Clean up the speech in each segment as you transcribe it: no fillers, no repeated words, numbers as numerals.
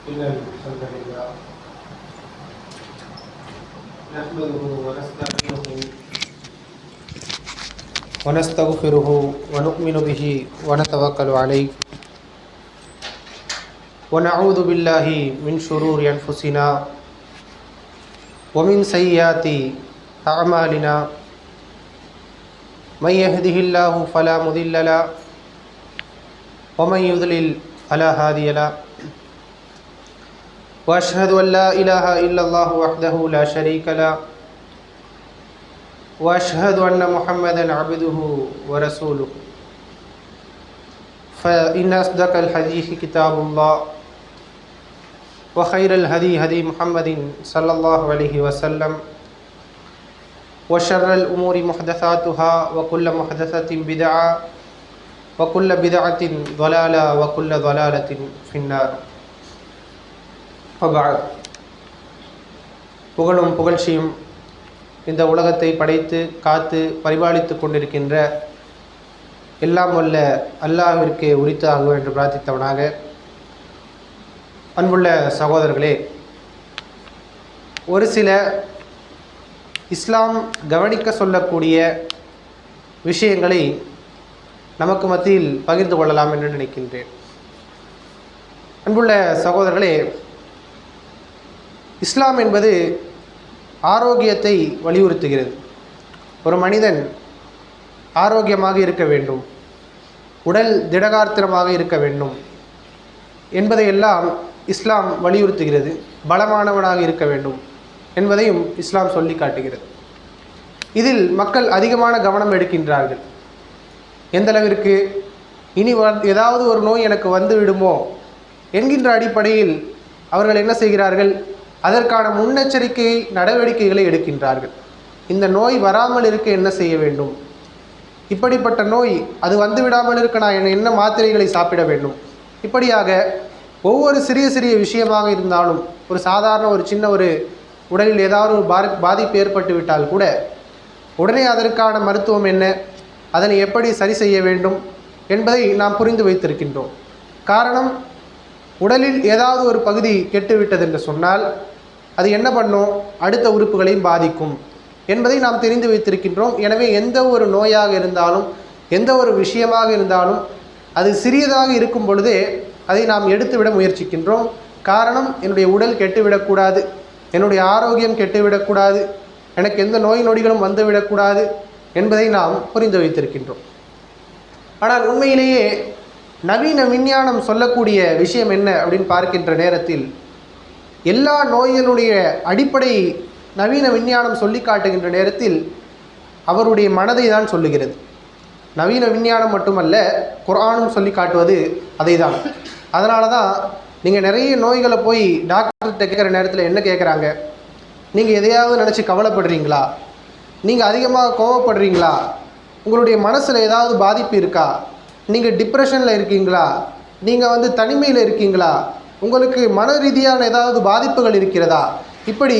إن الحمد لله نحمده ونستعينه ونستغفره ونؤمن به ونتوكل عليه ونعوذ بالله من شرور أنفسنا ومن سيئات أعمالنا من يهده الله فلا مضل له ومن يضلل فلا هادي له وأشهد أن لا إله إلا الله وحده لا شريك له وأشهد أن محمدا عبده ورسوله فإن أصدق الحديث كتاب الله وخير الهدي هدي محمد صلى الله عليه وسلم وشر الأمور محدثاتها وكل محدثة بدعة وكل بدعة ضلالة وكل ضلالة في النار. புகழும் புகழ்ச்சியும் இந்த உலகத்தை படைத்து காத்து பரிபாலித்து கொண்டிருக்கின்ற எல்லாம் வல்ல அல்லாஹ்விற்கு உரித்தாகுக என்று பிரார்த்தித்தவனாக, அன்புள்ள சகோதரர்களே, ஒரு சில இஸ்லாம் கவனிக்க சொல்லக்கூடிய விஷயங்களை நமக்கு மத்தியில் பகிர்ந்து கொள்ளலாம் என்று நினைக்கின்றேன். அன்புள்ள சகோதரர்களே, இஸ்லாம் என்பது ஆரோக்கியத்தை வலியுறுத்துகிறது. ஒரு மனிதன் ஆரோக்கியமாக இருக்க வேண்டும், உடல் திடகாத்திரமாக இருக்க வேண்டும் என்பதையெல்லாம் இஸ்லாம் வலியுறுத்துகிறது. பலமானவனாக இருக்க வேண்டும் என்பதையும் இஸ்லாம் சொல்லி காட்டுகிறது. இதில் மக்கள் அதிகமான கவனம் எடுக்கின்றார்கள். எந்தளவிற்கு இனி ஏதாவது ஒரு நோய் எனக்கு வந்து விடுமோ என்கின்ற அடிப்படையில் அவர்கள் என்ன செய்கிறார்கள்? அதற்கான முன்னெச்சரிக்கை நடவடிக்கைகளை எடுக்கின்றார்கள். இந்த நோய் வராமல் இருக்க என்ன செய்ய வேண்டும், இப்படிப்பட்ட நோய் அது வந்து விடாமல் இருக்க நான் என்ன மாத்திரைகளை சாப்பிட வேண்டும், இப்படியாக ஒவ்வொரு சிறிய சிறிய விஷயமாக இருந்தாலும், ஒரு சாதாரண ஒரு சின்ன ஒரு உடலில் ஏதாவது ஒரு பாதிப்பு ஏற்பட்டு விட்டால் கூட உடனே அதற்கான மருத்துவம் என்ன, அதனை எப்படி சரி செய்ய வேண்டும் என்பதை நாம் புரிந்து வைத்திருக்கின்றோம். காரணம், உடலில் ஏதாவது ஒரு பகுதி கெட்டுவிட்டது என்று சொன்னால் அது என்ன பண்ணும், அடுத்த உறுப்புகளையும் பாதிக்கும் என்பதை நாம் தெரிந்து வைத்திருக்கின்றோம். எனவே எந்த ஒரு நோயாக இருந்தாலும், எந்த ஒரு விஷயமாக இருந்தாலும், அது சிறியதாக இருக்கும் பொழுதே அதை நாம் எடுத்துவிட முயற்சிக்கின்றோம். காரணம், என்னுடைய உடல் கெட்டுவிடக்கூடாது, என்னுடைய ஆரோக்கியம் கெட்டுவிடக்கூடாது, எனக்கு எந்த நோய் நொடிகளும் வந்துவிடக்கூடாது என்பதை நாம் புரிந்து வைத்திருக்கின்றோம். ஆனால் உண்மையிலேயே நவீன விஞ்ஞானம் சொல்லக்கூடிய விஷயம் என்ன அப்படின்னு பார்க்கின்ற நேரத்தில், எல்லா நோய்களுடைய அடிப்படை நவீன விஞ்ஞானம் சொல்லி காட்டுகின்ற நேரத்தில் அவருடைய மனதை தான் சொல்லுகிறது. நவீன விஞ்ஞானம் மட்டுமல்ல, குர்ஆனும் சொல்லி காட்டுவது அதை தான். அதனால தான் நீங்கள் நிறைய நோய்களை போய் டாக்டர்கிட்ட கேட்குற நேரத்தில் என்ன கேட்குறாங்க, நீங்கள் எதையாவது நினச்சி கவலைப்படுறீங்களா, நீங்கள் அதிகமாக கோவப்படுறீங்களா, உங்களுடைய மனசில் ஏதாவது பாதிப்பு இருக்கா, நீங்கள் டிப்ரெஷனில் இருக்கீங்களா, நீங்கள் தனிமையில் இருக்கீங்களா, உங்களுக்கு மன ரீதியான ஏதாவது பாதிப்புகள் இருக்கிறதா, இப்படி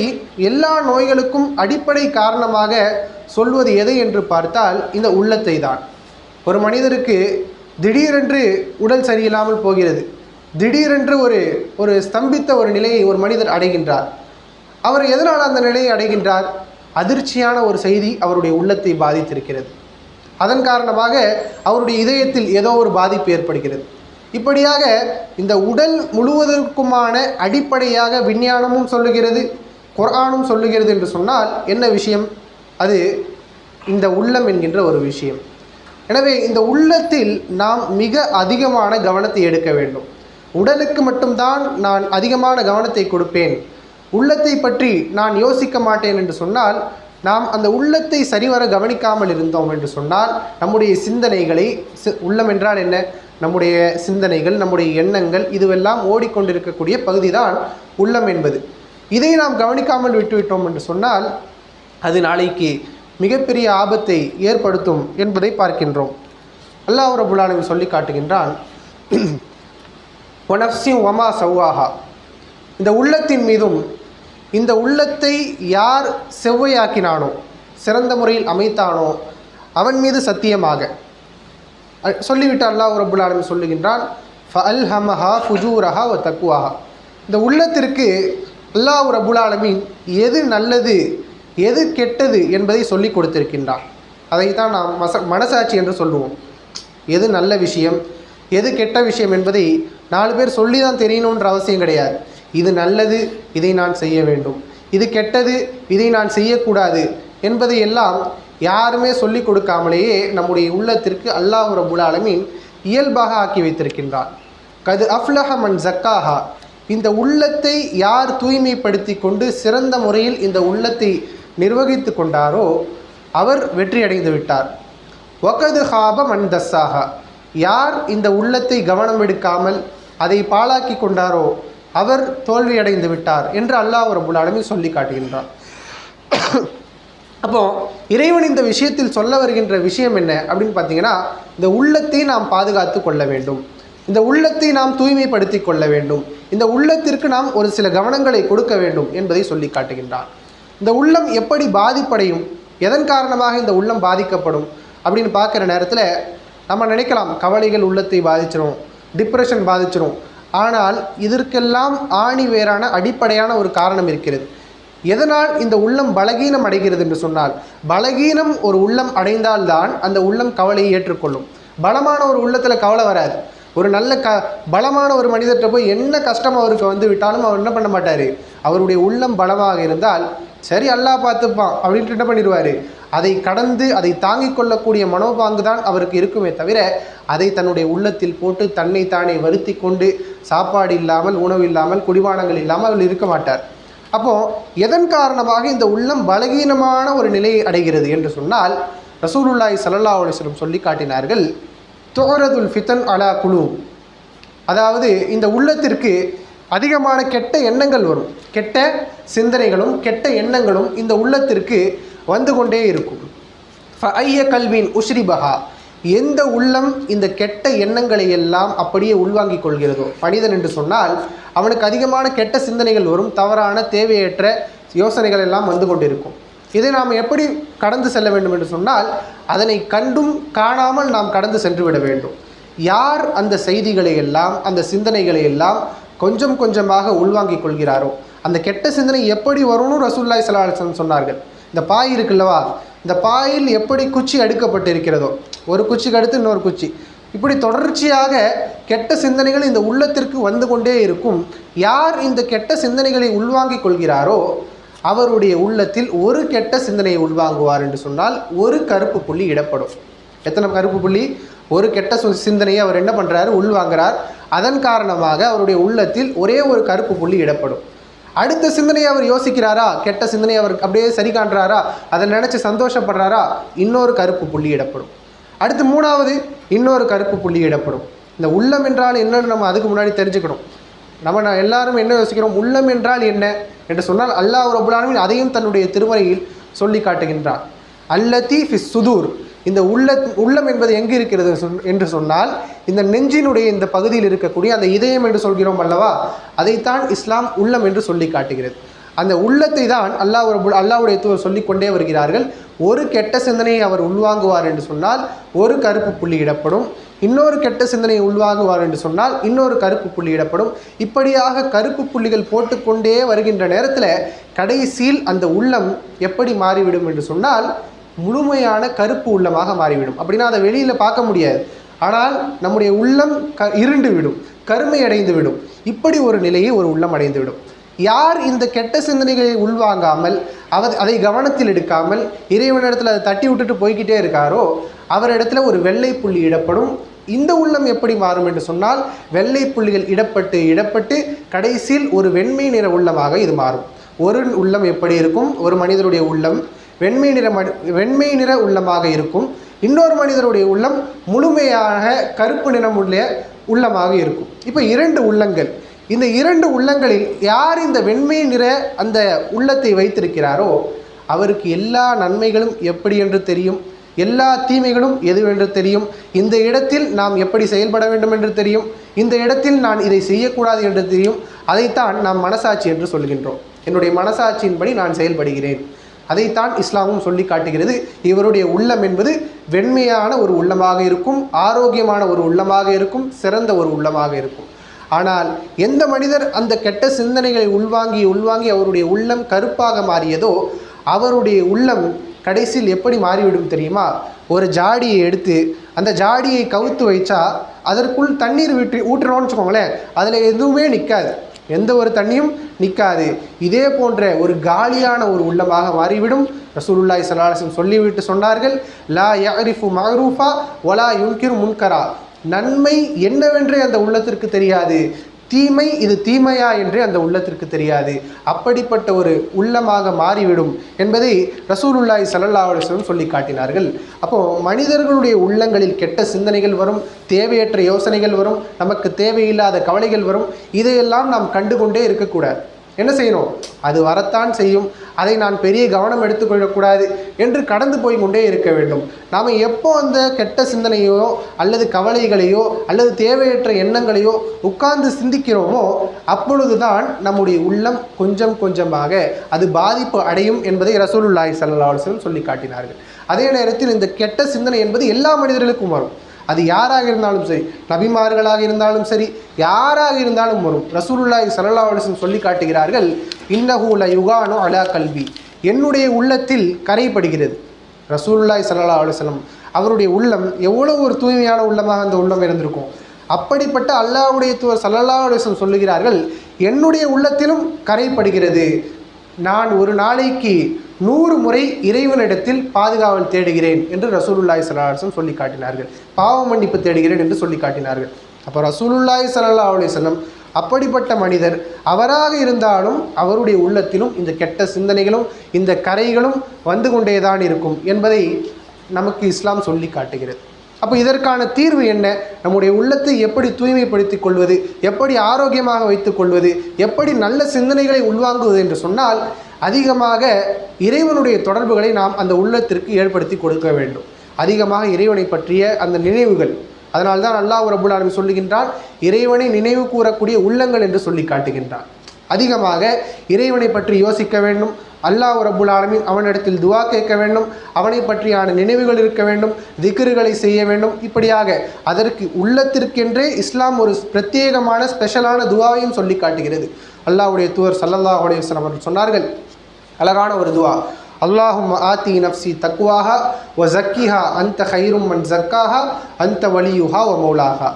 எல்லா நோய்களுக்கும் அடிப்படை காரணமாக சொல்வது எதை என்று பார்த்தால் இந்த உள்ளத்தை தான். ஒரு மனிதருக்கு திடீரென்று உடல் சரியில்லாமல் போகிறது, திடீரென்று ஒரு ஸ்தம்பித்த ஒரு நிலையை ஒரு மனிதர் அடைகின்றார். அவர் எதனால் அந்த நிலையை அடைகின்றார்? அதிர்ச்சியான ஒரு செய்தி அவருடைய உள்ளத்தை பாதித்திருக்கிறது. அதன் காரணமாக அவருடைய இதயத்தில் ஏதோ ஒரு பாதிப்பு ஏற்படுகிறது. இப்படியாக இந்த உடல் முழுவதற்குமான அடிப்படையாக விஞ்ஞானமும் சொல்லுகிறது, குர்ஆனும் சொல்லுகிறது என்று சொன்னால் என்ன விஷயம்? அது இந்த உள்ளம் என்கின்ற ஒரு விஷயம். எனவே இந்த உள்ளத்தில் நாம் மிக அதிகமான கவனத்தை எடுக்க வேண்டும். உடலுக்கு மட்டும்தான் நான் அதிகமான கவனத்தை கொடுப்பேன், உள்ளத்தை பற்றி நான் யோசிக்க மாட்டேன் என்று சொன்னால், நாம் அந்த உள்ளத்தை சரிவர கவனிக்காமல் இருந்தோம் என்று சொன்னால் நம்முடைய சிந்தனைகளை, உள்ளம் என்றால் என்ன, நம்முடைய சிந்தனைகள், நம்முடைய எண்ணங்கள், இதுவெல்லாம் ஓடிக்கொண்டிருக்கக்கூடிய பகுதி தான் உள்ளம் என்பது. இதை நாம் கவனிக்காமல் விட்டுவிட்டோம் என்று சொன்னால் அது நாளைக்கு மிகப்பெரிய ஆபத்தை ஏற்படுத்தும் என்பதை பார்க்கின்றோம். அல்லாஹ் ரப்புல் ஆலமீன் சொல்லி காட்டுகின்றான், வனஃப்ஸி வமா சவ்வாஹா, இந்த உள்ளத்தின் மீதும், இந்த உள்ளத்தை யார் செவ்வையாக்கினானோ, சிறந்த முறையில் அமைத்தானோ அவன் மீது சத்தியமாக சொல்லிவிட்டு அல்லாஹ் ரப்புல் ஆலமீன் சொல்லுகின்றான், ஃபஅல்ஹமஹா ஃபுஜூரஹா வ தக்வாஹா, இந்த உள்ளத்திற்கு அல்லாஹ் ரப்புல் ஆலமீன் எது நல்லது எது கெட்டது என்பதை சொல்லி கொடுத்திருக்கின்றான். அதை தான் நாம் மனசாட்சி என்று சொல்லுவோம். எது நல்ல விஷயம் எது கெட்ட விஷயம் என்பதை 4 பேர் சொல்லி தான் தெரியணுன்ற அவசியம் கிடையாது. இது நல்லது, இதை நான் செய்ய வேண்டும், இது கெட்டது, இதை நான் செய்யக்கூடாது என்பதை எல்லாம் யாருமே சொல்லிக் கொடுக்காமலேயே நம்முடைய உள்ளத்திற்கு அல்லாஹ் ரப்புல் ஆலமீன் இயல்பாக ஆக்கி வைத்திருக்கின்றான். கது அஃப்லஹ மன் ஜக்காஹா, இந்த உள்ளத்தை யார் தூய்மைப்படுத்தி கொண்டு சிறந்த முறையில் இந்த உள்ளத்தை நிர்வகித்து கொண்டாரோ அவர் வெற்றி அடைந்து விட்டார். வகது ஹாப மன் தஸ்ஸாஹா, யார் இந்த உள்ளத்தை கவனம் எடுக்காமல் அதை பாழாக்கி கொண்டாரோ அவர் தோல்வியடைந்து விட்டார் என்று அல்லாஹ் ரப்புல் ஆலமீன் சொல்லி காட்டுகின்றார். அப்போ இறைவன் இந்த விஷயத்தில் சொல்ல வருகின்ற விஷயம் என்ன அப்படின்னு பார்த்தீங்கன்னா, இந்த உள்ளத்தை நாம் பாதுகாத்து கொள்ள வேண்டும், இந்த உள்ளத்தை நாம் தூய்மைப்படுத்தி கொள்ள வேண்டும், இந்த உள்ளத்திற்கு நாம் ஒரு சில கவனங்களை கொடுக்க வேண்டும் என்பதை சொல்லி காட்டுகின்றார். இந்த உள்ளம் எப்படி பாதிப்படையும், எதன் காரணமாக இந்த உள்ளம் பாதிக்கப்படும் அப்படின்னு பார்க்குற நேரத்தில் நம்ம நினைக்கலாம் கவலைகள் உள்ளத்தை பாதிச்சிடும், டிப்ரெஷன் பாதிச்சிடும். ஆனால் இதற்கெல்லாம் ஆணி வேறான அடிப்படையான ஒரு காரணம் இருக்கிறது. எதனால் இந்த உள்ளம் பலகீனம் அடைகிறது என்று சொன்னால், பலகீனம் ஒரு உள்ளம் அடைந்தால்தான் அந்த உள்ளம் கவலையை ஏற்றுக்கொள்ளும். பலமான ஒரு உள்ளத்தில் கவலை வராது. ஒரு நல்ல பலமான ஒரு மனிதர்கிட்ட போய் என்ன கஷ்டம் அவருக்கு வந்து விட்டாலும் அவர் என்ன பண்ண மாட்டார், அவருடைய உள்ளம் பலமாக இருந்தால் சரி அல்லாஹ் பார்த்துப்பான் அப்படின்ட்டு என்ன பண்ணிடுவார், அதை கடந்து அதை தாங்கிக் கொள்ளக்கூடிய மனோபாங்கு தான் அவருக்கு இருக்குமே தவிர அதை தன்னுடைய உள்ளத்தில் போட்டு தன்னை தானே வருத்தி கொண்டு சாப்பாடு இல்லாமல் உணவு இல்லாமல் குடிபானங்கள் இல்லாமல் அவர் இருக்க மாட்டார். அப்போது எதன் காரணமாக இந்த உள்ளம் பலகீனமான ஒரு நிலையை அடைகிறது என்று சொன்னால், ரசூலுல்லாஹி ஸல்லல்லாஹு அலைஹி வஸல்லம் சொல்லி காட்டினார்கள், துஅரதுல் ஃபிதன் அலா குலூப், அதாவது இந்த உள்ளத்திற்கு அதிகமான கெட்ட எண்ணங்கள் வரும், கெட்ட சிந்தனைகளும் கெட்ட எண்ணங்களும் இந்த உள்ளத்திற்கு வந்து கொண்டே இருக்கும். ஃபஐய கல்வின் உஷ்ரிபஹா, எந்த உள்ளம் இந்த கெட்ட எண்ணங்களை எல்லாம் அப்படியே உள்வாங்கிக் கொள்கிறதோ, மனிதன் என்று சொன்னால் அவனுக்கு அதிகமான கெட்ட சிந்தனைகள் வரும், தவறான தேவையற்ற யோசனைகள் எல்லாம் வந்து கொண்டிருக்கும். இதை நாம் எப்படி கடந்து செல்ல வேண்டும் என்று சொன்னால், அதனை கண்டும் காணாமல் நாம் கடந்து சென்று விட வேண்டும். யார் அந்த செய்திகளை எல்லாம் அந்த சிந்தனைகளை எல்லாம் கொஞ்சம் கொஞ்சமாக உள்வாங்கிக் கொள்கிறாரோ, அந்த கெட்ட சிந்தனை எப்படி வரும்னு ரசூலுல்லாஹி ஸல்லல்லாஹு அலைஹி வஸல்லம் சொன்னார்கள். இந்த பாய் இருக்குல்லவா, இந்த பாயில் எப்படி குச்சி அடுக்கப்பட்டு இருக்கிறதோ, ஒரு குச்சிக்கு அடுத்து இன்னொரு குச்சி, இப்படி தொடர்ச்சியாக கெட்ட சிந்தனைகள் இந்த உள்ளத்திற்கு வந்து கொண்டே இருக்கும். யார் இந்த கெட்ட சிந்தனைகளை உள்வாங்கிக் கொள்கிறாரோ அவருடைய உள்ளத்தில் ஒரு கெட்ட சிந்தனையை உள்வாங்குவார் என்று சொன்னால் ஒரு கருப்பு புள்ளி இடப்படும். எத்தனை கருப்பு புள்ளி? ஒரு கெட்ட சிந்தனையை அவர் என்ன பண்ணுறாரு, உள்வாங்கிறார். அதன் காரணமாக அவருடைய உள்ளத்தில் ஒரே ஒரு கருப்பு புள்ளி இடப்படும். அடுத்த சிந்தனையை அவர் யோசிக்கிறாரா, கெட்ட சிந்தனையை அவர் அப்படியே சரி காண்றாரா, அதை நினச்சி சந்தோஷப்படுறாரா, இன்னொரு கருப்பு புள்ளி இடப்படும். அடுத்து 3வது இன்னொரு கருப்பு புள்ளி இடப்படும். இந்த உள்ளம் என்றால் என்னன்னு நம்ம அதுக்கு முன்னாடி தெரிஞ்சுக்கணும். நம்ம எல்லாரும் என்ன யோசிக்கிறோம், உள்ளம் என்றால் என்ன என்று சொன்னால் அல்லாஹ் ரப்புல் ஆலமீன் அதையும் தன்னுடைய திருமறையில் சொல்லி காட்டுகின்றார். அல்லதி ஃபிஸ் சுதூர், இந்த உள்ளம் என்பது எங்கே இருக்கிறது என்று சொன்னால் இந்த நெஞ்சினுடைய இந்த பகுதியில் இருக்கக்கூடிய அந்த இதயம் என்று சொல்கிறோம் அல்லவா, அதைத்தான் இஸ்லாம் உள்ளம் என்று சொல்லி காட்டுகிறது. அந்த உள்ளத்தை தான் அல்லாஹ்வுடைய தூதர் சொல்லிக் கொண்டே வருகிறார்கள். ஒரு கெட்ட சிந்தனையை அவர் உள்வாங்குவார் என்று சொன்னால் ஒரு கருப்பு புள்ளி இடப்படும், இன்னொரு கெட்ட சிந்தனையை உள்வாங்குவார் என்று சொன்னால் இன்னொரு கருப்பு புள்ளி இடப்படும். இப்படியாக கருப்பு புள்ளிகள் போட்டுக்கொண்டே வருகின்ற நேரத்தில் கடைசியில் அந்த உள்ளம் எப்படி மாறிவிடும் என்று சொன்னால் முழுமையான கருப்பு உள்ளமாக மாறிவிடும். அப்படின்னா அதை வெளியில் பார்க்க முடியாது, ஆனால் நம்முடைய உள்ளம் இருண்டு விடும், கருமை அடைந்து விடும். இப்படி ஒரு நிலையை ஒரு உள்ளம் அடைந்து விடும். யார் இந்த கெட்ட சிந்தனைகளை உள்வாங்காமல் அதை கவனத்தில் எடுக்காமல் இறைவனிடத்தில் அதை தட்டி விட்டுட்டு போய்கிட்டே இருக்காரோ அவரிடத்துல ஒரு வெள்ளை புள்ளி இடப்படும். இந்த உள்ளம் எப்படி மாறும் என்று சொன்னால் வெள்ளை புள்ளிகள் இடப்பட்டு கடைசியில் ஒரு வெண்மை நிற உள்ளமாக இது மாறும். ஒரு உள்ளம் எப்படி இருக்கும், ஒரு மனிதருடைய உள்ளம் வெண்மை நிற உள்ளமாக இருக்கும், இன்னொரு மனிதருடைய உள்ளம் முழுமையாக கருப்பு நிறம் உள்ள உள்ளமாக இருக்கும். இப்போ 2 உள்ளங்கள், இந்த 2 உள்ளங்களில் யார் இந்த வெண்மை நிற அந்த உள்ளத்தை வைத்திருக்கிறாரோ அவருக்கு எல்லா நன்மைகளும் எப்படி என்று தெரியும், எல்லா தீமைகளும் எதுவென்று தெரியும், இந்த இடத்தில் நாம் எப்படி செயல்பட வேண்டும் என்று தெரியும், இந்த இடத்தில் நான் இதை செய்யக்கூடாது என்று தெரியும். அதைத்தான் நாம் மனசாட்சி என்று சொல்கின்றோம். என்னுடைய மனசாட்சியின்படி நான் செயல்படுகிறேன். அதைத்தான் இஸ்லாமும் சொல்லி காட்டுகிறது. இவருடைய உள்ளம் என்பது வெண்மையான ஒரு உள்ளமாக இருக்கும், ஆரோக்கியமான ஒரு உள்ளமாக இருக்கும், சிறந்த ஒரு உள்ளமாக இருக்கும். ஆனால் எந்த மனிதர் அந்த கெட்ட சிந்தனைகளை உள்வாங்கி அவருடைய உள்ளம் கருப்பாக மாறியதோ அவருடைய உள்ளம் கடைசியில் எப்படி மாறிவிடும் தெரியுமா? ஒரு ஜாடியை எடுத்து அந்த ஜாடியை கவுத்து வைச்சா அதற்குள் தண்ணீர் ஊற்றுறோம்னு வச்சுக்கோங்களேன், அதில் எதுவுமே நிற்காது, எந்த ஒரு தண்ணியும் நிற்காது. இதே போன்ற ஒரு காலியான ஒரு உள்ளமாக மாறிவிடும். ரசூலுல்லாஹி ஸல்லல்லாஹு அலைஹி வஸல்லம் சொல்லிவிட்டு சொன்னார்கள், லா யஅரிஃபு மஅரூஃபா வலா யுன்கிரு முன்கரா. நன்மை என்னவென்றே அந்த உள்ளத்திற்கு தெரியாது, தீமை இது தீமையா என்றே அந்த உள்ளத்திற்கு தெரியாது. அப்படிப்பட்ட ஒரு உள்ளமாக மாறிவிடும் என்பதை ரசூலுல்லாஹி ஸல்லல்லாஹு அலைஹி வஸல்லம் சொல்லி காட்டினார்கள். அப்போது மனிதர்களுடைய உள்ளங்களில் கெட்ட சிந்தனைகள் வரும், தேவையற்ற யோசனைகள் வரும், நமக்கு தேவையில்லாத கவலைகள் வரும். இதையெல்லாம் நாம் கண்டுகொண்டே இருக்கக்கூடாது. என்ன செய்யணும்? அது வரத்தான் செய்யும், அதை நான் பெரிய கவனம் எடுத்துக்கொள்ளக்கூடாது என்று கடந்து போய் கொண்டே இருக்க வேண்டும். நாம் எப்போ அந்த கெட்ட சிந்தனையோ அல்லது கவலைகளையோ அல்லது தேவையற்ற எண்ணங்களையோ உட்கார்ந்து சிந்திக்கிறோமோ அப்பொழுதுதான் நம்முடைய உள்ளம் கொஞ்சம் கொஞ்சமாக அது பாதிப்பு அடையும் என்பதை ரசூலுல்லாஹி ஸல்லல்லாஹு அலைஹி வஸல்லம் சொல்லி காட்டினார்கள். அதே நேரத்தில் இந்த கெட்ட சிந்தனை என்பது எல்லா மனிதர்களுக்கும் வரும். அது யாராக இருந்தாலும் சரி, நபிமார்களாக இருந்தாலும் சரி, யாராக இருந்தாலும் வரும். ரசூலுல்லாஹி ஸல்லல்லாஹு அலைஹி வஸல்லம் சொல்லி காட்டுகிறார்கள், இன்னஹு லயுகானு அலா கல்வி, என்னுடைய உள்ளத்தில் கரைப்படுகிறது. ரசூலுல்லாஹி ஸல்லல்லாஹு அலைஹி வஸல்லம் அவருடைய உள்ளம் எவ்வளோ ஒரு தூய்மையான உள்ளமாக அந்த உள்ளம் இருந்திருக்கும். அப்படிப்பட்ட அல்லாஹ்வுடைய தூதர் ஸல்லல்லாஹு அலைஹி வஸல்லம் சொல்லுகிறார்கள், என்னுடைய உள்ளத்திலும் கரைப்படுகிறது. நான் ஒரு நாளைக்கு 100 முறை இறைவனிடத்தில் பாதுகாவல் தேடுகிறேன் என்று ரசூலுல்லாஹி ஸல்லல்லாஹு அலைஹி வஸல்லம் சொல்லி காட்டினார்கள். பாவ மன்னிப்பு தேடுகிறேன் என்று சொல்லி காட்டினார்கள். அப்போ ரசூலுல்லாஹி ஸல்லல்லாஹு அலைஹி வஸல்லம் அப்படிப்பட்ட மனிதர் அவராக இருந்தாலும் அவருடைய உள்ளத்திலும் இந்த கெட்ட சிந்தனைகளும் இந்த கரைகளும் வந்து கொண்டேதான் இருக்கும் என்பதை நமக்கு இஸ்லாம் சொல்லி காட்டுகிறது. அப்போ இதற்கான தீர்வு என்ன? நம்முடைய உள்ளத்தை எப்படி தூய்மைப்படுத்திக் கொள்வது, எப்படி ஆரோக்கியமாக வைத்துக் கொள்வது, எப்படி நல்ல சிந்தனைகளை உள்வாங்குவது என்று சொன்னால் அதிகமாக இறைவனுடைய தொடர்புகளை நாம் அந்த உள்ளத்திற்கு ஏற்படுத்தி கொடுக்க வேண்டும். அதிகமாக இறைவனை பற்றிய அந்த நினைவுகள். அதனால்தான் அல்லாஹ் ரப்புல் ஆலமீன் சொல்லுகின்றான், இறைவனை நினைவு கூறக்கூடிய உள்ளங்கள் என்று சொல்லி காட்டுகின்றான். அதிகமாக இறைவனை பற்றி யோசிக்க வேண்டும். அல்லாஹ் ரப்புல் ஆலமீன் அவனிடத்தில் துவா கேட்க வேண்டும். அவனை பற்றியான நினைவுகள் இருக்க வேண்டும், திக்ருகளை செய்ய வேண்டும். இப்படியாக அதற்கு உள்ளத்திற்கென்றே இஸ்லாம் ஒரு பிரத்யேகமான ஸ்பெஷலான துவாவையும் சொல்லி காட்டுகிறது. அல்லாஹ்வுடைய தூதர் ஸல்லல்லாஹு அலைஹி வஸல்லம் அவர்கள் சொன்னார்கள், அழகான ஒரு துவா, அல்லாஹும்ம ஆத்தி நஃப்ஸி தக்வாஹா வ ஸக்கிஹா அன்த கைரும் மன் ஸக்காஹா அன்த வலியுஹா வ மௌலாஹா.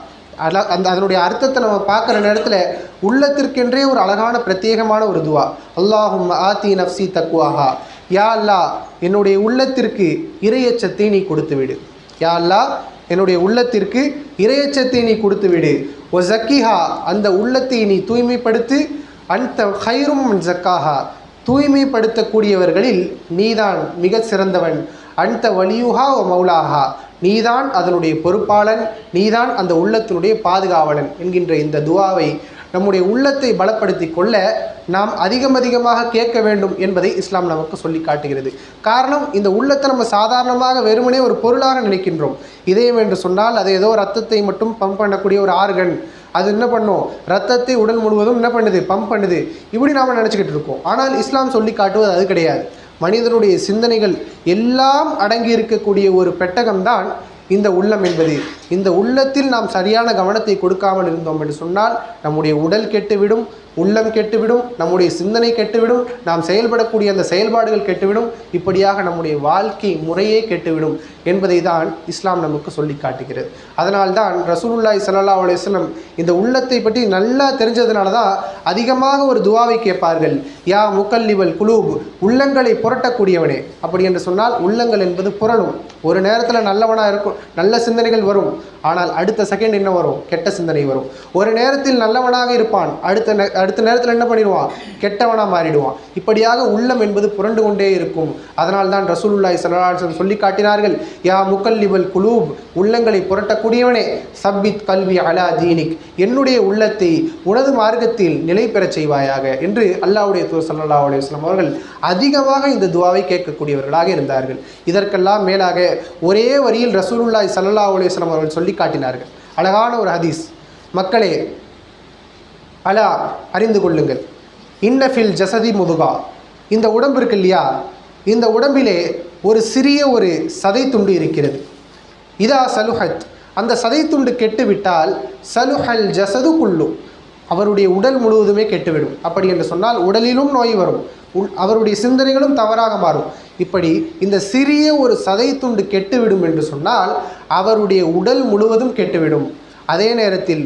அதனுடைய அர்த்தத்தை நம்ம பார்க்குற நேரத்தில் உள்ளத்திற்கென்றே ஒரு அழகான பிரத்யேகமான ஒரு துவா. அல்லாஹும்ம ஆத்தி நஃப்ஸி தக்வாஹா, யா அல்லாஹ் என்னுடைய உள்ளத்திற்கு இறையச்சத்தை நீ கொடுத்து விடு. யா அல்லாஹ் என்னுடைய உள்ளத்திற்கு இறையச்சத்தை நீ கொடுத்து விடு. வ ஸக்கிஹா அந்த உள்ளத்தை நீ தூய்மைப்படுத்து. அன்த கைரும் மன் ஸக்காஹா தூய்மைப்படுத்தக்கூடியவர்களில் நீதான் மிக சிறந்தவன். அன்த வலியுஹா வ மௌலாஹா நீதான் அதனுடைய பொறுப்பாளன், நீதான் அந்த உள்ளத்தினுடைய பாதுகாவலன் என்கின்ற இந்த துவாவை நம்முடைய உள்ளத்தை பலப்படுத்தி கொள்ள நாம் அதிகமாக கேட்க வேண்டும் என்பதை இஸ்லாம் நமக்கு சொல்லி காட்டுகிறது. காரணம், இந்த உள்ளத்தை நம்ம சாதாரணமாக வெறுமனே ஒரு பொருளாக நினைக்கின்றோம். இதயம் என்று சொன்னால் அது ஏதோ ரத்தத்தை மட்டும் பம்ப் பண்ணக்கூடிய ஒரு ஆர்கன். அது என்ன பண்ணும்? ரத்தத்தை உடல் முழுவதும் என்ன பண்ணுது? பம்ப் பண்ணுது. இப்படி நாம் நினச்சிக்கிட்டு இருக்கோம். ஆனால் இஸ்லாம் சொல்லி காட்டுவது அது கிடையாது. மனிதனுடைய சிந்தனைகள் எல்லாம் அடங்கி இருக்கக்கூடிய ஒரு பெட்டகம்தான் இந்த உள்ளம் என்பது. இந்த உள்ளத்தில் நாம் சரியான கவனத்தை கொடுக்காமல் இருந்தோம் என்று சொன்னால் நம்முடைய உடல் கெட்டுவிடும், உள்ளம் கெட்டுவிடும், நம்முடைய சிந்தனை கெட்டுவிடும், நாம் செயல்படக்கூடிய அந்த செயல்பாடுகள் கெட்டுவிடும். இப்படியாக நம்முடைய வாழ்க்கை முறையே கெட்டுவிடும் என்பதை தான் இஸ்லாம் நமக்கு சொல்லி காட்டுகிறது. அதனால்தான் ரசூலுல்லாஹி ஸல்லல்லாஹு அலைஹி வஸல்லம் இந்த உள்ளத்தை பற்றி நல்லா தெரிஞ்சதுனால தான் அதிகமாக ஒரு துவாவை கேட்பார்கள், யா முகல்லிபல் குலூப் உள்ளங்களை புரட்டக்கூடியவனே. அப்படி என்று சொன்னால் உள்ளங்கள் என்பது புரளும். ஒரு நேரத்தில் நல்லவனாக இருக்கும், நல்ல சிந்தனைகள் வரும். ஆனால் அடுத்த செகண்ட் என்ன வரும்? கெட்ட சிந்தனை வரும். ஒரு நேரத்தில் நல்லவனாக இருப்பான், அடுத்த நேரத்தில் என்ன பண்ணிடுவான்? கெட்டவனாக மாறிடுவான். இப்படியாக உள்ளம் என்பது புரண்டு கொண்டே இருக்கும். அதனால் தான் ரசூலுல்லாஹி ஸல்லல்லாஹு அலைஹி வஸல்லம் சொல்லி காட்டினார்கள், யா முகல்லிபல் குலூப் உள்ளங்களை புரட்டக்கூடியவனே, சப்பித் கல்வி அலா தீனிக் என்னுடைய உள்ளத்தை உனது மார்க்கத்தில் நிலை பெறச் செய்வாயாக என்று அல்லாஹ்வுடைய தூதர் ஸல்லல்லாஹு அலைஹி வஸல்லம் அவர்கள் அதிகமாக இந்த துவாவை கேட்கக்கூடியவர்களாக இருந்தார்கள். இதற்கெல்லாம் மேலாக ஒரே வரியில் ரசூலுல்லாஹி ஸல்லல்லாஹு அலைஹி வஸல்லம் அவர்கள் சொல்லி காட்டினார்கள். அழகான ஒரு ஹதீஸ். மக்களே, அலா அறிந்து கொள்ளுங்கள், இன்னஃபில் ஜசதி முதுகா இந்த உடம்பு இருக்கு இல்லையா, இந்த உடம்பிலே ஒரு சிறிய ஒரு சதை துண்டு இருக்கிறது. இதா சலுஹத் அந்த சதை துண்டு கெட்டுவிட்டால் சலுஹல் ஜசது குல்லு அவருடைய உடல் முழுவதுமே கெட்டுவிடும். அப்படி என்று சொன்னால் உடலிலும் நோய் வரும், அவருடைய சிந்தனைகளும் தவறாக மாறும். இப்படி இந்த சிறிய ஒரு சதை துண்டு கெட்டுவிடும் என்று சொன்னால் அவருடைய உடல் முழுவதும் கெட்டுவிடும். அதே நேரத்தில்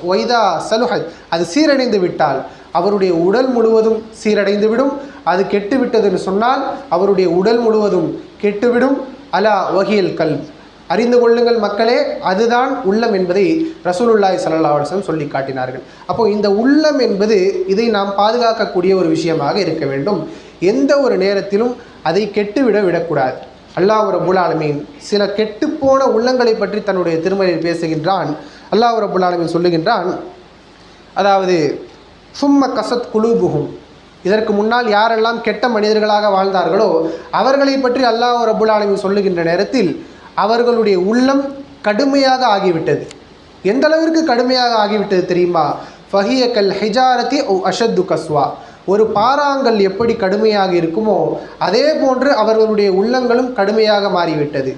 ஒய்தா சலுஹத், அது சீரடைந்து விட்டால் அவருடைய உடல் முழுவதும் சீரடைந்துவிடும். அது கெட்டுவிட்டதுன்னு சொன்னால் அவருடைய உடல் முழுவதும் கெட்டுவிடும். அலா வஹியல் கல்ப், அறிந்து கொள்ளுங்கள் மக்களே, அதுதான் உள்ளம் என்பதை ரசூலுல்லாஹி ஸல்லல்லாஹு அலைஹி வஸல்லம் சொல்லி காட்டினார்கள். அப்போ இந்த உள்ளம் என்பது இதை நாம் பாதுகாக்கக்கூடிய ஒரு விஷயமாக இருக்க வேண்டும். எந்த ஒரு நேரத்திலும் அதை விடக்கூடாது. அல்லாஹ் ரப்புல் ஆலமீன் சில கெட்டுப்போன உள்ளங்களை பற்றி தன்னுடைய திருமறையில் பேசுகின்றான். அல்லாஹ் ரப்புல் ஆலமீன் சொல்லுகின்றான், அதாவது சும்ம கசத் குலூபுஹும், இதற்கு முன்னால் யாரெல்லாம் கெட்ட மனிதர்களாக வாழ்ந்தார்களோ அவர்களை பற்றி அல்லாஹ் ரப்புல் ஆலமீன் சொல்லுகின்ற நேரத்தில் அவர்களுடைய உள்ளம் கடுமையாக ஆகிவிட்டது. எந்த அளவிற்கு கடுமையாக ஆகிவிட்டது தெரியுமா? ஃபஹிய கல் ஹிஜாரதி ஓ அஷத்து கஸ்வா, ஒரு பாறாங்கல் எப்படி கடுமையாக இருக்குமோ அதே போன்று அவர்களுடைய உள்ளங்களும் கடுமையாக மாறிவிட்டது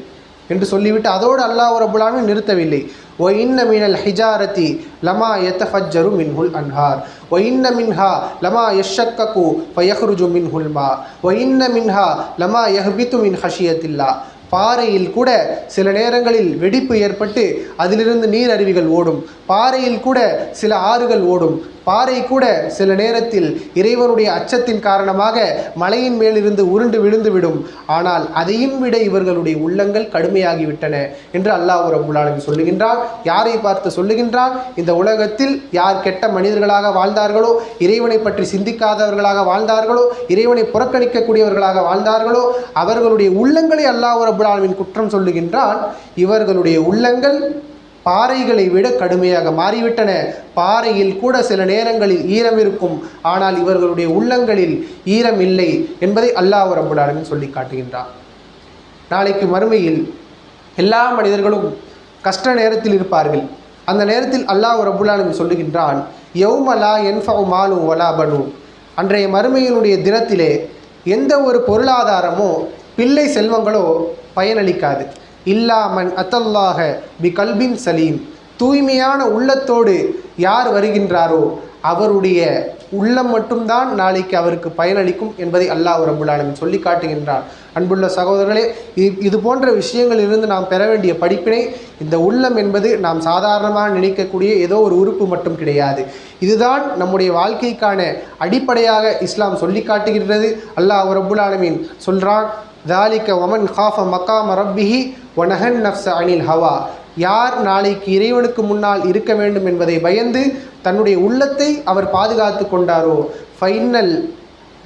என்று சொல்லிவிட்டு அதோடு அல்லாஹ் ரப்புல் ஆலமீன் நிறுத்தவில்லை. ஒ இன்ன மினல் ஹிஜாரதி லமா யத்தஃபஜ்ஜரு மின்ஹுல் அன்ஹார் ஒ இன்ன மின்ஹா லமா யஷக்ககு ஃபயஹ்ருஜு மின்ஹுல் மா ஒ இன்ன மின்ஹா லமா யஹ்பித்து மின் ஹஷியத்தில்லா, பாறையில் கூட சில நேரங்களில் வெடிப்பு ஏற்பட்டு அதிலிருந்து நீர் அருவிகள் ஓடும், பாறையில் கூட சில ஆறுகள் ஓடும், பாறை கூட சில நேரத்தில் இறைவனுடைய அச்சத்தின் காரணமாக மலையின் மேலிருந்து உருண்டு விழுந்துவிடும். ஆனால் அதையும் விட இவர்களுடைய உள்ளங்கள் கடுமையாகிவிட்டன என்று அல்லாஹ் ரப்புல் ஆலமீன் சொல்லுகின்றான். யாரை பார்த்து சொல்லுகின்றான்? இந்த உலகத்தில் யார் கெட்ட மனிதர்களாக வாழ்ந்தார்களோ, இறைவனை பற்றி சிந்திக்காதவர்களாக வாழ்ந்தார்களோ, இறைவனை புறக்கணிக்கக்கூடியவர்களாக வாழ்ந்தார்களோ அவர்களுடைய உள்ளங்களை அல்லாஹ் ரப்புல் ஆலமீன் குற்றம் சொல்லுகின்றான். இவர்களுடைய உள்ளங்கள் பாறைகளை விட கடுமையாக மாறிவிட்டன. பாறையில் கூட சில நேரங்களில் ஈரம் இருக்கும், ஆனால் இவர்களுடைய உள்ளங்களில் ஈரம் இல்லை என்பதை அல்லாஹ் ரப்புல் ஆலமீன் சொல்லி காட்டுகின்றான். நாளைக்கு மறுமையில் எல்லா மனிதர்களும் கஷ்ட நேரத்தில் இருப்பார்கள். அந்த நேரத்தில் அல்லாஹ் ரப்புல் ஆலமீன் சொல்லுகின்றான், யௌம லா யன்ஃபஉ மாலு வலா பனூன், அன்றைய மறுமையினுடைய தினத்திலே எந்த ஒரு பொருளாதாரமோ பிள்ளை செல்வங்களோ பயனளிக்காது. இல்லாமன் அத்தல்லாஹ பி கல்பின் சலீம், தூய்மையான உள்ளத்தோடு யார் வருகின்றாரோ அவருடைய உள்ளம் மட்டும்தான் நாளைக்கு அவருக்கு பயனளிக்கும் என்பதை அல்லாஹ் ரப்புல் ஆலமீன் சொல்லி காட்டுகின்றான். அன்புள்ள சகோதரர்களே, இது போன்ற விஷயங்களிலிருந்து நாம் பெற வேண்டிய படிப்பினை, இந்த உள்ளம் என்பது நாம் சாதாரணமாக நினைக்கக்கூடிய ஏதோ ஒரு உறுப்பு மட்டும் கிடையாது. இதுதான் நம்முடைய வாழ்க்கைக்கான அடிப்படையாக இஸ்லாம் சொல்லி காட்டுகின்றது. அல்லாஹ் ரப்புல் ஆலமீன் சொல்கிறான், ذَلِكَ وَمَنْ خَافَ مَقَامَ رَبِّهِ وَنَهَى النَّفْسَ عَنِ الْهَوَى, யார் நாளைக்கு இறைவனுக்கு முன்னால் இருக்க வேண்டும் என்பதை பயந்து தன்னுடைய உள்ளத்தை அவர் பாதுகாத்து கொண்டாரோ ஃபைனல்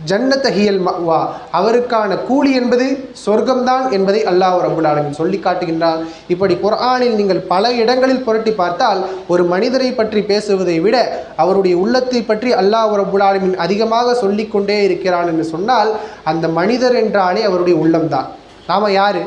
ஜன்னத ஹியல் மஅவா, அவருக்கான கூலி என்பது சொர்க்கம்தான் என்பதை அல்லாஹ் ரப்புல் ஆலமீன் சொல்லி காட்டுகின்றார். இப்படி குர்ஆனில் நீங்கள் பல இடங்களில் புரட்டி பார்த்தால் ஒரு மனிதரை பற்றி பேசுவதை விட அவருடைய உள்ளத்தை பற்றி அல்லாஹ் ரப்புல் ஆலமீன் அதிகமாக சொல்லிக்கொண்டே இருக்கிறான் என்று சொன்னால் அந்த மனிதர் என்றாலே அவருடைய உள்ளம்தான். நாம் யார்?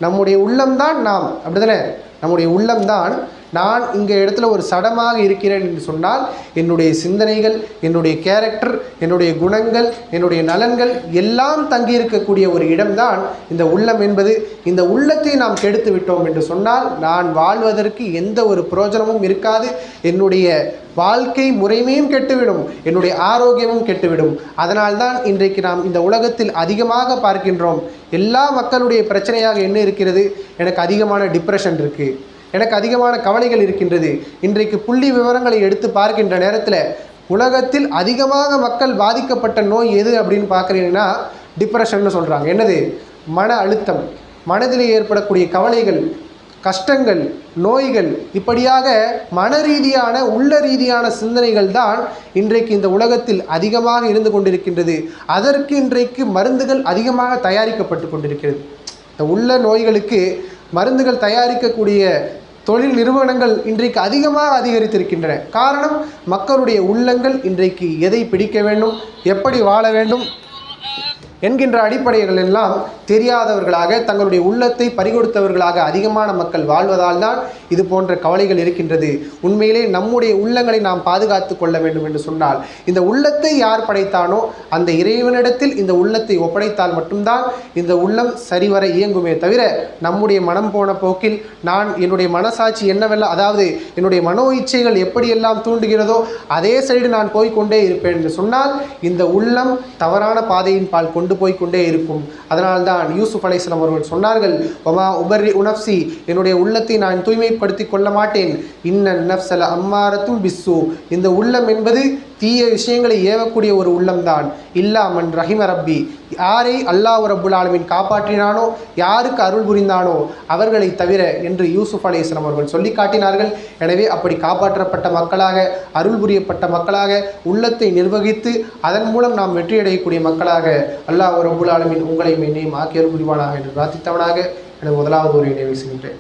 நம்முடைய உள்ளம்தான் நாம், அப்படிதானே? நம்முடைய உள்ளம்தான். நான் இங்கே இடத்துல ஒரு சடமாக இருக்கிறேன் என்று சொன்னால் என்னுடைய சிந்தனைகள், என்னுடைய கேரக்டர், என்னுடைய குணங்கள், என்னுடைய நலன்கள் எல்லாம் தங்கியிருக்கக்கூடிய ஒரு இடம்தான் இந்த உள்ளம் என்பது. இந்த உள்ளத்தை நாம் கெடுத்து விட்டோம் என்று சொன்னால் நான் வாழ்வதற்கு எந்த ஒரு பிரயோஜனமும் இருக்காது. என்னுடைய வாழ்க்கை முறைமையும் கெட்டுவிடும், என்னுடைய ஆரோக்கியமும் கெட்டுவிடும். அதனால்தான் இன்றைக்கு நாம் இந்த உலகத்தில் அதிகமாக பார்க்கின்றோம். எல்லா மக்களுடைய பிரச்சனையாக என்ன இருக்கிறது? எனக்கு அதிகமான டிப்ரெஷன் இருக்குது, எனக்கு அதிகமான கவலைகள் இருக்கின்றது. இன்றைக்கு புள்ளி விவரங்களை எடுத்து பார்க்கின்ற நேரத்தில் உலகத்தில் அதிகமாக மக்கள் பாதிக்கப்பட்ட நோய் எது அப்படின்னு பார்க்குறீங்கன்னா டிப்ரெஷன்னு சொல்கிறாங்க. என்னது? மன அழுத்தம், மனதில் ஏற்படக்கூடிய கவலைகள், கஷ்டங்கள், நோய்கள், இப்படியாக மன ரீதியான உள்ள ரீதியான சிந்தனைகள் தான் இன்றைக்கு இந்த உலகத்தில் அதிகமாக இருந்து கொண்டிருக்கின்றது. அதற்கு இன்றைக்கு மருந்துகள் அதிகமாக தயாரிக்கப்பட்டு கொண்டிருக்கிறது. இந்த உள்ள நோய்களுக்கு மருந்துகள் தயாரிக்கக்கூடிய தொழில் நிறுவனங்கள் இன்றைக்கு அதிகமாக அதிகரித்திருக்கின்றன. காரணம், மக்களுடைய உள்ளங்கள் இன்றைக்கு எதை பிடிக்க வேண்டும், எப்படி வாழ வேண்டும், என்கின்ற அடிப்படைகள் எல்லாம் தெரியாதவர்களாக தங்களுடைய உள்ளத்தை பறிகொடுத்தவர்களாக அதிகமான மக்கள் வாழ்வதால் தான் இது போன்ற கவலைகள் இருக்கின்றது. உண்மையிலே நம்முடைய உள்ளங்களை நாம் பாதுகாத்து கொள்ள வேண்டும் என்று சொன்னால் இந்த உள்ளத்தை யார் படைத்தானோ அந்த இறைவனிடத்தில் இந்த உள்ளத்தை ஒப்படைத்தால் மட்டும்தான் இந்த உள்ளம் சரிவர இயங்குமே தவிர நம்முடைய மனம் போன போக்கில் நான் என்னுடைய மனசாட்சி என்னவெல்லாம், அதாவது என்னுடைய மனோ இச்சைகள் எப்படியெல்லாம் தூண்டுகிறதோ அதே சைடு நான் போய்கொண்டே இருப்பேன் என்று சொன்னால் இந்த உள்ளம் தவறான பாதையின் பால் கொண்டு போய்கொண்டே இருக்கும். அதனால்தான் யூசுப் அலைஹிஸ்ஸலாம் அவர்கள் சொன்னார்கள், வமா உபர்ரி உனப்சி, என்னுடைய உள்ளத்தை நான் தூய்மைப்படுத்தி கொள்ள மாட்டேன், இன்னன் நஃப்ஸல அம்மாரத்தும் பிஸ்ஸு, இந்த உள்ளம் என்பது தீய விஷயங்களை ஏவக்கூடிய ஒரு உள்ளம்தான். இல்லாமன் ரஹிம ரப்பி, யாரை அல்லாஹ் ரப்புல் ஆலமீன் காப்பாற்றினானோ, யாருக்கு அருள் புரிந்தானோ அவர்களை தவிர என்று யூசுப் அலைஹிஸ்ஸலாம் அவர்கள் சொல்லி காட்டினார்கள். எனவே அப்படி காப்பாற்றப்பட்ட மக்களாக, அருள் புரியப்பட்ட மக்களாக, உள்ளத்தை நிர்வகித்து அதன் மூலம் நாம் வெற்றியடையக்கூடிய மக்களாக அல்லாஹ் ரப்புல் ஆலமீன் உங்களையும் என்னையும் ஆக்கி அருள் புரிவானாக என்று பிரார்த்தித்தவனாக எனது முதலாவது ஒரு நினைவு செய்கின்றேன்.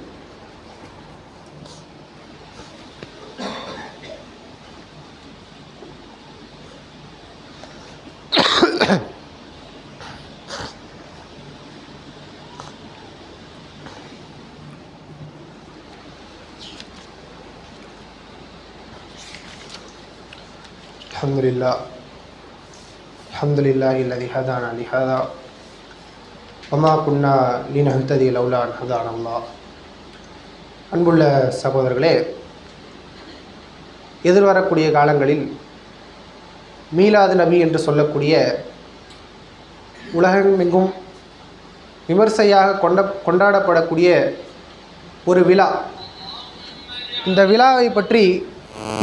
அல்ஹம்துலில்லாஹி அல்லதி ஹதானா லிஹாதா வமா குன்னா லினஹ்ததி லௌலா அன் ஹதானல்லாஹ். அன்புள்ள சகோதரர்களே, எதிர்வரக்கூடிய காலங்களில் மீலாது நபி என்று சொல்லக்கூடிய உலகமெங்கும் விமர்சையாக கொண்டாடப்படக்கூடிய ஒரு விழா, இந்த விழாவை பற்றி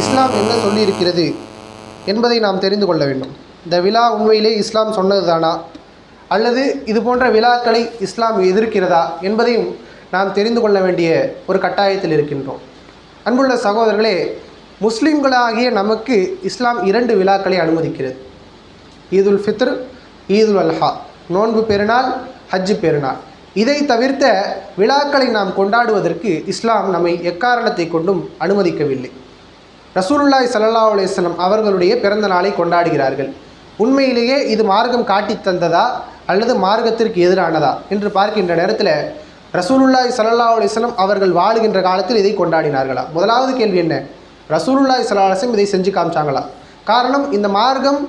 இஸ்லாம் என்ன சொல்லியிருக்கிறது என்பதை நாம் தெரிந்து கொள்ள வேண்டும். இந்த விழா உண்மையிலே இஸ்லாம் சொன்னது தானா, அல்லது இது போன்ற விழாக்களை இஸ்லாம் எதிர்க்கிறதா என்பதையும் நாம் தெரிந்து கொள்ள வேண்டிய ஒரு கட்டாயத்தில் இருக்கின்றோம். அன்புள்ள சகோதரர்களே, முஸ்லீம்களாகிய நமக்கு இஸ்லாம் 2 விழாக்களை அனுமதிக்கிறது. ஈதுல் ஃபித்ர், ஈதுல் அல்ஹா, நோன்பு பெருநாள், ஹஜ்ஜு பெருநாள். இதை தவிர்த்த விழாக்களை நாம் கொண்டாடுவதற்கு இஸ்லாம் நம்மை எக்காரணத்தை கொண்டும் அனுமதிக்கவில்லை. ரசூலுல்லாஹி ஸல்லல்லாஹு அலைஹி வஸல்லம் அவர்களுடைய பிறந்த நாளை கொண்டாடுகிறார்கள். உண்மையிலேயே இது மார்க்கம் காட்டி தந்ததா அல்லது மார்க்கத்திற்கு எதிரானதா என்று பார்க்கின்ற நேரத்தில் ரசூலுல்லாஹி ஸல்லல்லாஹு அலைஹி வஸல்லம் அவர்கள் வாழுகின்ற காலத்தில் இதை கொண்டாடினார்களா? முதலாவது கேள்வி என்ன? ரசூலுல்லாஹி ஸல்லல்லாஹு அலைஹி வஸல்லம் இதை செஞ்சு காமிச்சாங்களா? காரணம், இந்த மார்க்கம்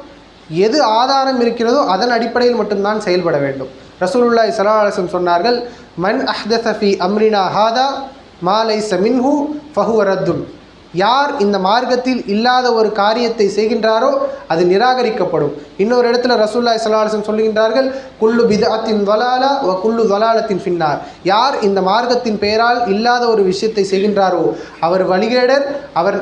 எது ஆதாரம் இருக்கிறதோ அதன் அடிப்படையில் மட்டும்தான் செயல்பட வேண்டும். ரசூலுல்லாஹி ஸல்லல்லாஹு அலைஹி வஸல்லம் சொன்னார்கள், மன் அஹ்தஸ ஃபீ அம்ரினா ஹாதா மா லைஸ மின்ஹு ஃபஹுவ ரத்துன், யார் இந்த மார்க்கத்தில் இல்லாத ஒரு காரியத்தை செய்கின்றாரோ அது நிராகரிக்கப்படும். இன்னொரு இடத்துல ரசூலுல்லாஹி ஸல்லல்லாஹு அலைஹி வஸல்லம் சொல்லுகின்றார்கள், குல்லு பித்அத்தின் வலாலா வ குல்லு வலாலத்தின் ஃபின்னார், யார் இந்த மார்க்கத்தின் பெயரால் இல்லாத ஒரு விஷயத்தை செய்கின்றாரோ அவர் வழிகேடர்,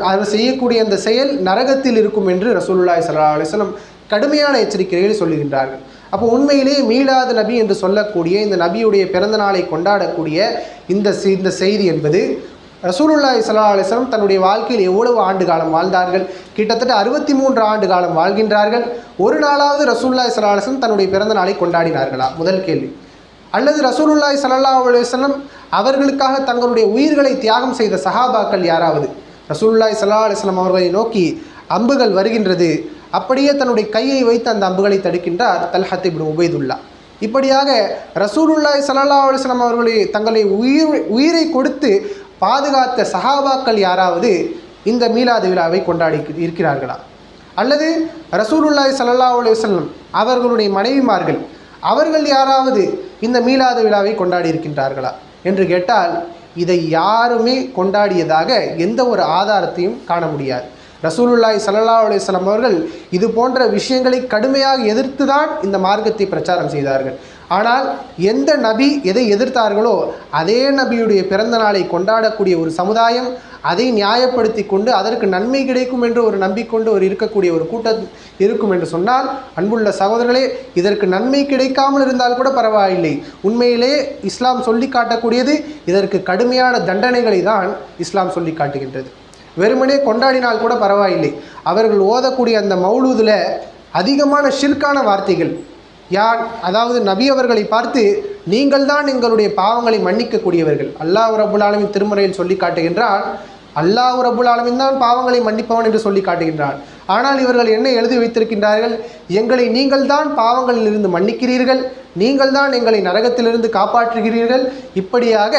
அவர் செய்யக்கூடிய அந்த செயல் நரகத்தில் இருக்கும் என்று ரசூலுல்லாஹி ஸல்லல்லாஹு அலைஹி வஸல்லம் கடுமையான எச்சரிக்கைகளை சொல்லுகின்றார்கள். அப்போ உண்மையிலேயே மீலாது நபி என்று சொல்லக்கூடிய இந்த நபியுடைய பிறந்த நாளை கொண்டாடக்கூடிய இந்த செய்தி என்பது ரசூலுல்லாஹி ஸல்லல்லாஹு அலைஹி வஸல்லம் தன்னுடைய வாழ்க்கையில் எவ்வளவு ஆண்டு காலம் வாழ்ந்தார்கள்? கிட்டத்தட்ட 63 ஆண்டு காலம் வாழ்கின்றார்கள். ஒரு நாளாவது ரசூலுல்லாஹி ஸல்லல்லாஹு அலைஹி வஸல்லம் தன்னுடைய பிறந்த நாளை கொண்டாடினார்களா? முதல் கேள்வி. அல்லது ரசூலுல்லாஹி ஸல்லல்லாஹு அலைஹி வஸல்லம் அவர்களுக்காக தங்களுடைய உயிர்களை தியாகம் செய்த சஹாபாக்கள் யாராவது ரசூலுல்லாஹி ஸல்லல்லாஹு அலைஹி வஸல்லம் அவர்களை நோக்கி அம்புகள் வருகின்றது, அப்படியே தன்னுடைய கையை வைத்து அந்த அம்புகளை தடுக்கின்றார் தல்ஹத் இப்னு உபைதுல்லா. இப்படியாக ரசூலுல்லாஹி ஸல்லல்லாஹு அலைஹி வஸல்லம் அவர்களை தங்களை உயிரை கொடுத்து பாதுகாத்த சஹாபாக்கள் யாராவது இந்த மீலாது விழாவை கொண்டாடி இருக்கிறார்களா? அல்லது ரசூலுல்லாஹி ஸல்லல்லாஹு அலைஹி வஸல்லம் அவர்களுடைய மனைவிமார்கள் அவர்கள் யாராவது இந்த மீலாது விழாவை கொண்டாடி இருக்கின்றார்களா என்று கேட்டால் இதை யாருமே கொண்டாடியதாக எந்த ஒரு ஆதாரத்தையும் காண முடியாது. ரசூலுல்லாஹி ஸல்லல்லாஹு அலைஹி வஸல்லம் அவர்கள் இது போன்ற விஷயங்களை கடுமையாக எதிர்த்து தான் இந்த மார்க்கத்தை பிரச்சாரம் செய்தார்கள். ஆனால் எந்த நபி எதை எதிர்த்தார்களோ அதே நபியுடைய பிறந்த நாளை கொண்டாடக்கூடிய ஒரு சமுதாயம் அதை நியாயப்படுத்தி கொண்டு அதற்கு நன்மை கிடைக்கும் என்று ஒரு நம்பிக்கொண்டு இருக்கக்கூடிய ஒரு கூட்டம் இருக்கும் என்று சொன்னால், அன்புள்ள சகோதரர்களே, இதற்கு நன்மை கிடைக்காமல் இருந்தால் கூட பரவாயில்லை. உண்மையிலே இஸ்லாம் சொல்லி காட்டக்கூடியது இதற்கு கடுமையான தண்டனைகளை தான் இஸ்லாம் சொல்லி காட்டுகின்றது. வெறுமனே கொண்டாடினால் கூட பரவாயில்லை, அவர்கள் ஓதக்கூடிய அந்த மௌலூதில் அதிகமான ஷிர்கான வார்த்தைகள், அதாவது நபி அவர்களை பார்த்து நீங்கள் தான் எங்களுடைய பாவங்களை மன்னிக்கக்கூடியவர்கள். அல்லாஹ் ரப்புல் ஆலமீன் திருமறையில் சொல்லி காட்டுகின்றான், அல்லாஹ் ரப்புல் ஆலமீன் தான் பாவங்களை மன்னிப்பவன் என்று சொல்லி காட்டுகின்றான். ஆனால் இவர்கள் என்ன எழுதி வைத்திருக்கின்றார்கள்? எங்களை நீங்கள் தான் பாவங்களிலிருந்து மன்னிக்கிறீர்கள், நீங்கள் தான் எங்களை நரகத்திலிருந்து காப்பாற்றுகிறீர்கள். இப்படியாக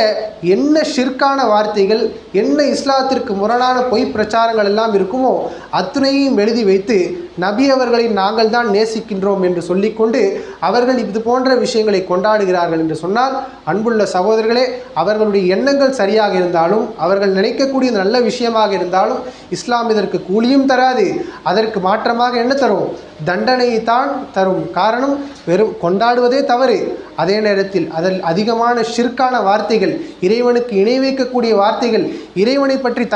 என்ன ஷிர்கான வார்த்தைகள், என்ன இஸ்லாத்திற்கு முரணான பொய் பிரச்சாரங்கள் எல்லாம் இருக்குமோ அத்துணையும் எழுதி வைத்து நபி அவர்களை நாங்கள் தான் நேசிக்கின்றோம் என்று சொல்லிக்கொண்டு அவர்கள் இது போன்ற விஷயங்களை கொண்டாடுகிறார்கள் என்று சொன்னால், அன்புள்ள சகோதரர்களே, அவர்களுடைய எண்ணங்கள் சரியாக இருந்தாலும், அவர்கள் நினைக்கக்கூடிய நல்ல விஷயமாக இருந்தாலும் இஸ்லாம் இதற்கு கூலியும் தராது. அதற்கு மாற்றமாக என்ன தரும்? தண்டனையை தான் தரும். காரணம், வெறும் கொண்டாடுவதே தவறு. அதே நேரத்தில் அதில் அதிகமான ஷிர்கான வார்த்தைகள், இறைவனுக்கு இணை வைக்கக்கூடிய வார்த்தைகள், இறைவனை பற்றி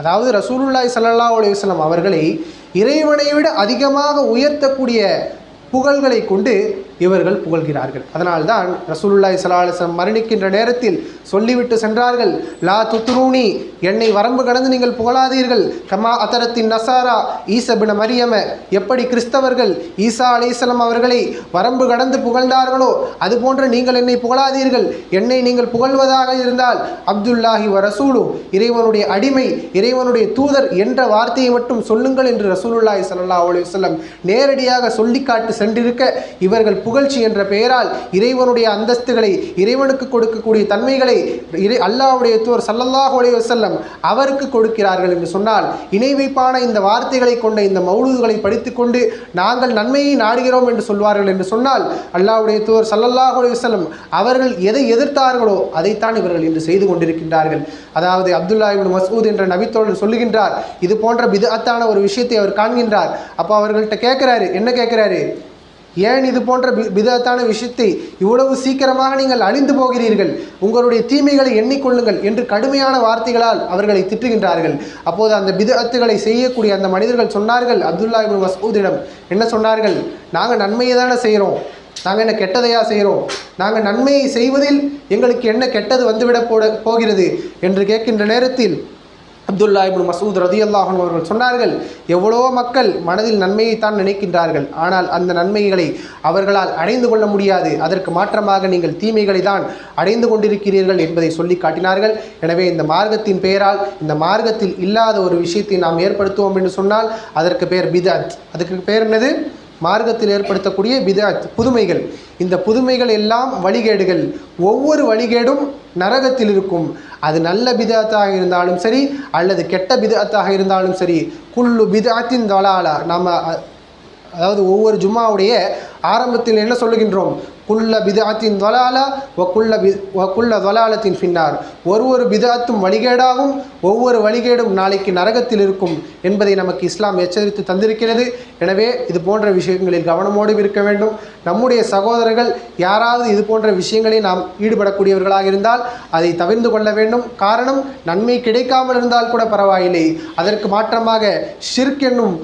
அதாவது ரசூலுல்லாஹி ஸல்லல்லாஹு அலைஹி வஸல்லம் அவர்களை இறைவனை விட அதிகமாக உயர்த்தக்கூடிய புகழ்களை கொண்டு இவர்கள் புகழ்கிறார்கள். அதனால்தான் ரசூலுல்லாஹி ஸல்லல்லாஹு அலைஹி வஸல்லம் மரணிக்கின்ற நேரத்தில் சொல்லிவிட்டு சென்றார்கள், லா துத்ரூனி, என்னை வரம்பு கடந்து நீங்கள் புகழாதீர்கள். கமா அதரத்தின் நசாரா ஈசா இப்னு மரியம, எப்படி கிறிஸ்தவர்கள் ஈசா அலைஹிஸ்ஸலாம் அவர்களை வரம்பு கடந்து புகழ்ந்தார்களோ அதுபோன்று நீங்கள் என்னை புகழாதீர்கள். என்னை நீங்கள் புகழ்வதாக இருந்தால் அப்துல்லாஹி வ ரசூலு, இறைவனுடைய அடிமை, இறைவனுடைய தூதர் என்ற வார்த்தையை மட்டும் சொல்லுங்கள் என்று ரசூலுல்லாஹி ஸல்லல்லாஹு அலைஹி வஸல்லம் நேரடியாக சொல்லிக்காட்டு சென்றிருக்க, இவர்கள் புகழ்ச்சி என்ற பெயரால் இறைவனுடைய அந்தஸ்துகளை, இறைவனுக்கு கொடுக்கக்கூடிய தன்மைகளை அல்லாஹ்வுடைய தூதர் ஸல்லல்லாஹு அலைஹி வஸல்லம் அவருக்கு கொடுக்கிறார்கள் என்று சொன்னால், இணை வைப்பான இந்த வார்த்தைகளை கொண்ட இந்த மௌலூதுகளை படித்துக்கொண்டு நாங்கள் நன்மையை நாடுகிறோம் என்று சொல்வார்கள் என்று சொன்னால், அல்லாஹ்வுடைய தூதர் ஸல்லல்லாஹு அலைஹி வஸல்லம் அவர்கள் எதை எதிர்த்தார்களோ அதைத்தான் இவர்கள் இன்று செய்து கொண்டிருக்கின்றார்கள். அதாவது அப்துல்லாஹ் இப்னு மஸ்ஊத் என்ற நபித்தோழர் சொல்லுகின்றார், இது போன்ற பித்அத்தான ஒரு விஷயத்தை அவர் காண்கின்றார். அப்போ அவர்கள்ட்ட கேட்குறாரு, என்ன கேட்குறாரு? ஏன் இது போன்ற பிதஅத்தான விஷயத்தை இவ்வளவு சீக்கிரமாக நீங்கள் அழிந்து போகிறீர்கள்? உங்களுடைய தீமைகளை எண்ணிக்கொள்ளுங்கள் என்று கடுமையான வார்த்தைகளால் அவர்களை திட்டுகின்றார்கள். அப்போது அந்த பிதஅத்துகளை செய்யக்கூடிய அந்த மனிதர்கள் சொன்னார்கள் அப்துல்லாஹ் இப்னு மஸ்ஊதிடம், என்ன சொன்னார்கள்? நாங்கள் நன்மையை தானே செய்கிறோம், நாங்கள் என்ன கெட்டதையா செய்கிறோம்? நாங்கள் நன்மையை செய்வதில் எங்களுக்கு என்ன கெட்டது வந்துவிட போகிறது என்று கேட்கின்ற நேரத்தில் அப்துல்லாஹ் இப்னு மஸ்ஊத் ரலியல்லாஹு அன்ஹு அவர்கள் சொன்னார்கள், எவ்வளோ மக்கள் மனதில் நன்மையைத்தான் நினைக்கின்றார்கள், ஆனால் அந்த நன்மைகளை அவர்களால் அடைந்து கொள்ள முடியாது. அதற்கு மாற்றமாக நீங்கள் தீமைகளை தான் அடைந்து கொண்டிருக்கிறீர்கள் என்பதை சொல்லி காட்டினார்கள். எனவே இந்த மார்க்கத்தின் பெயரால், இந்த மார்க்கத்தில் இல்லாத ஒரு விஷயத்தை நாம் ஏற்படுத்துவோம் என்று சொன்னால் அதற்கு பெயர் பித்அத். அதுக்கு பெயர் என்னது? மார்க்கத்தில் ஏற்படுத்தக்கூடிய பித்அத், புதுமைகள். இந்த புதுமைகள் எல்லாம் வழிகேடுகள். ஒவ்வொரு வழிகேடும் நரகத்தில் இருக்கும். அது நல்ல பித்அத்தாக இருந்தாலும் சரி, அல்லது கெட்ட பித்அத்தாக இருந்தாலும் சரி, குல்லு பித்அத்தின் தலாலா. அதாவது ஒவ்வொரு ஜும்மாவுடைய ஆரம்பத்தில் என்ன சொல்லுகின்றோம்? குல்ல பிதஅத்தின் தலாலா வக்குல்ல தலாலத்தின் ஃபின்னார். ஒரு பிதஅத்தும் வழிகேடாகும், ஒவ்வொரு வழிகேடும் நாளைக்கு நரகத்தில் இருக்கும் என்பதை நமக்கு இஸ்லாம் எச்சரித்து தந்திருக்கிறது. எனவே இது போன்ற விஷயங்களில் கவனமோடு இருக்க வேண்டும். நம்முடைய சகோதரர்கள் யாராவது இது போன்ற விஷயங்களில் நாம் ஈடுபடக்கூடியவர்களாக இருந்தால் அதை தவிர்த்து கொள்ள வேண்டும். காரணம், நன்மை கிடைக்காமல் இருந்தால் கூட பரவாயில்லை, அதற்கு மாற்றமாக ஷிர்க் என்னும்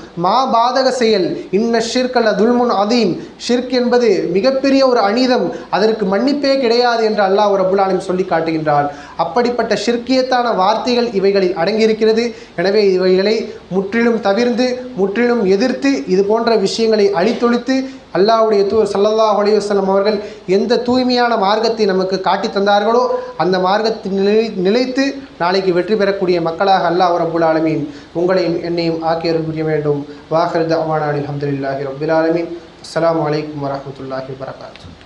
பாதக செயல், இன்ன ஷிர்க் அல்ல துல்முன் அதீம், ஷிர்க் என்பது மிகப்பெரிய ஒரு அநீதம், அதற்கு மன்னிப்பே கிடையாது என்று அல்லாஹ் ரப்புல் ஆலமீன் சொல்லி காட்டுகின்றான். அப்படிப்பட்ட ஷிர்கியத்தான வார்த்தைகள் இவைகளில் அடங்கியிருக்கிறது. எனவே இவைகளை முற்றிலும் தவிர்த்து, முற்றிலும் எதிர்த்து, இது போன்ற விஷயங்களை அழித்தொழித்து அல்லாஹ்வுடைய தூதர் ஸல்லல்லாஹு அலைஹி வஸல்லம் அவர்கள் எந்த தூய்மையான மார்க்கத்தை நமக்கு காட்டி தந்தார்களோ அந்த மார்க்கத்தில் நிலைத்து நாளைக்கு வெற்றி பெறக்கூடிய மக்களாக அல்லாஹ் ரப்புல் ஆலமீன் உங்களையும் என்னையும் ஆக்கியருள் புரிய வேண்டும். வாஹிர் தஅவானா அல்ஹம்துலில்லாஹி ரப்பில் ஆலமீன். அஸ்ஸலாமு அலைக்கும் வரஹ்மத்துல்லாஹி வபரகாத்துஹு.